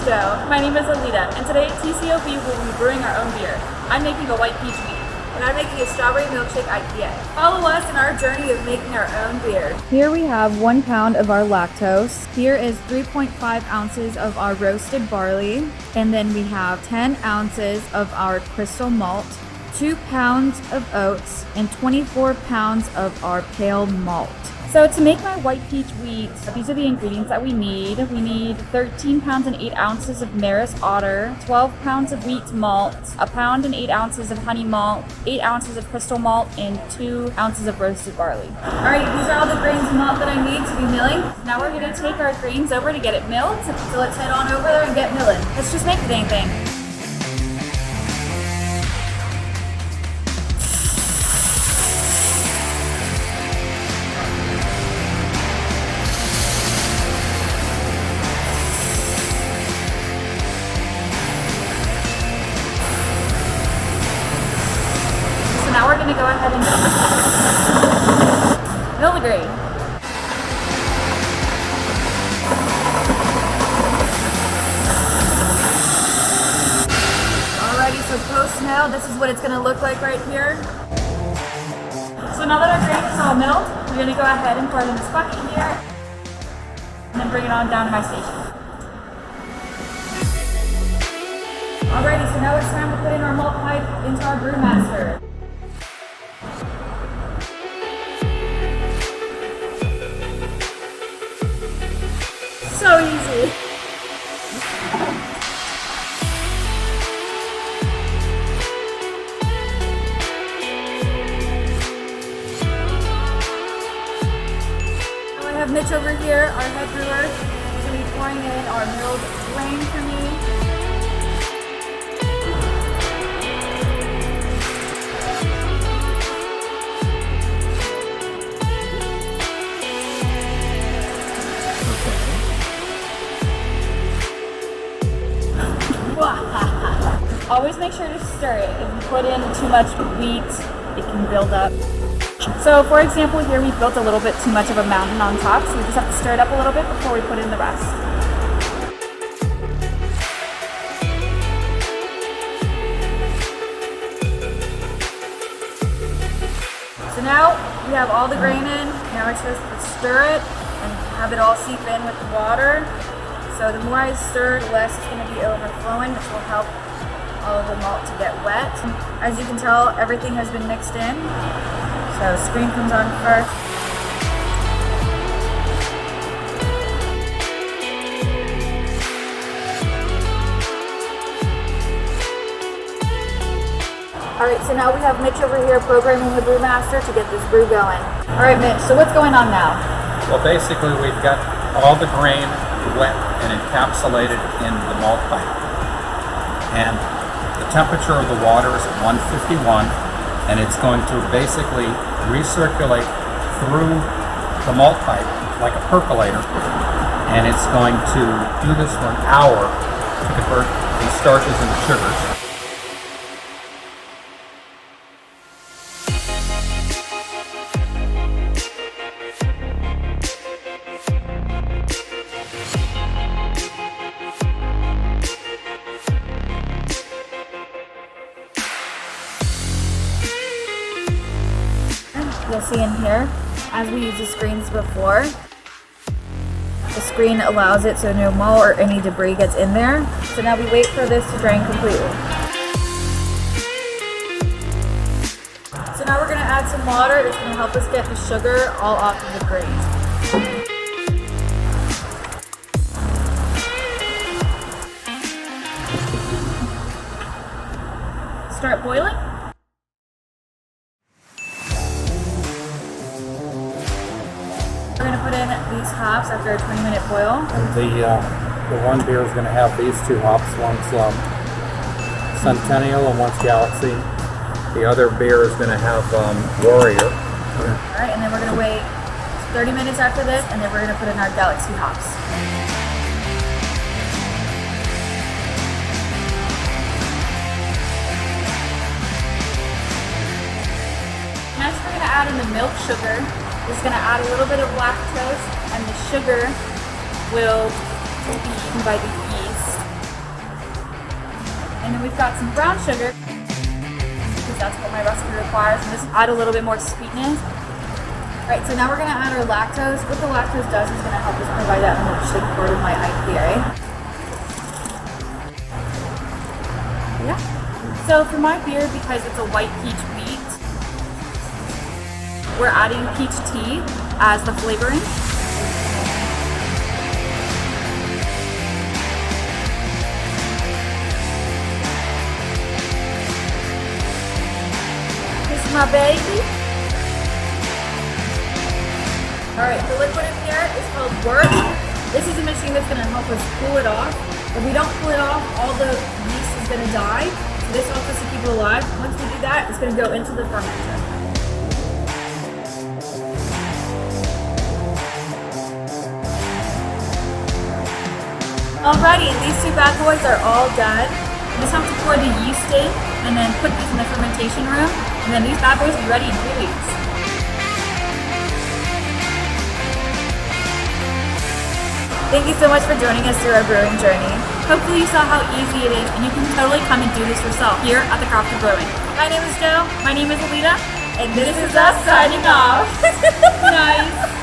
show. My name is Alita, and today at TCOB we'll be brewing our own beer. I'm making a white peach wheat. And I'm making a strawberry milkshake IPA. Follow us in our journey of making our own beer. Here we have 1 pound of our lactose. Here is 3.5 ounces of our roasted barley. And then we have 10 ounces of our crystal malt, 2 pounds of oats, and 24 pounds of our pale malt. So to make my white peach wheat, these are the ingredients that we need. We need 13 pounds and 8 ounces of Maris Otter, 12 pounds of wheat malt, 1 pound and 8 ounces of honey malt, 8 ounces of crystal malt, and 2 ounces of roasted barley. All right, these are all the grains of malt that I need to be milling. Now we're gonna take our grains over to get it milled. So let's head on over there and get milling. Let's just make the dang thing. Now we're going to go ahead and mill the grain. Alrighty, so post-mill, this is what it's going to look like right here. So now that our grain is all milled, we're going to go ahead and pour it in this bucket here, and then bring it on down to my station. Alrighty, so now it's time to put in our malt pipe into our brewmaster. So easy. Now I have Mitch over here, our head brewer. He's going to be pouring in our milled grain for me. Always make sure to stir it. If you put in too much wheat, it can build up. So for example, here we built a little bit too much of a mountain on top, so we just have to stir it up a little bit before we put in the rest. So now we have all the grain in. Now it's just to stir it and have it all seep in with the water. So the more I stir, the less it's going to be overflowing, which will help all of the malt to get wet. As you can tell, everything has been mixed in. So the screen comes on first. Alright, so now we have Mitch over here programming the brewmaster to get this brew going. Alright Mitch, so what's going on now? Well, basically we've got all the grain wet and encapsulated in the malt pipe. And the temperature of the water is at 151, and it's going to basically recirculate through the malt pipe like a percolator, and it's going to do this for an hour to convert these starches into sugars. You'll see in here, as we used the screens before, the screen allows it so no mold or any debris gets in there. So now we wait for this to drain completely. So now we're going to add some water. It's going to help us get the sugar all off of the grain. Start boiling. We're going to put in these hops after a 20-minute boil. And the one beer is going to have these two hops. One's Centennial and one's Galaxy. The other beer is going to have Warrior. Alright, and then we're going to wait 30 minutes after this, and then we're going to put in our Galaxy hops. Next we're going to add in the milk sugar. This is going to add a little bit of lactose, and the sugar will be eaten by the yeast. And then we've got some brown sugar, because that's what my recipe requires. And this add a little bit more sweetness. All right, so now we're gonna add our lactose. What the lactose does is gonna help us provide that milkshake part of my IPA. Yeah. So for my beer, because it's a white peach wheat, we're adding peach tea as the flavoring. This is my baby. All right, the liquid in here is called work. This is a machine that's gonna help us cool it off. If we don't cool it off, all the yeast is gonna die. So this helps us to keep it alive. Once we do that, it's gonna go into the fermenter. Alrighty, and these two bad boys are all done. We just have to pour the yeast in and then put these in the fermentation room. And then these bad boys will be ready in 3 weeks. Thank you so much for joining us through our brewing journey. Hopefully you saw how easy it is and you can totally come and do this yourself here at the Craft of Brewing. My name is Jo. My name is Alita. And this is us signing off. Nice.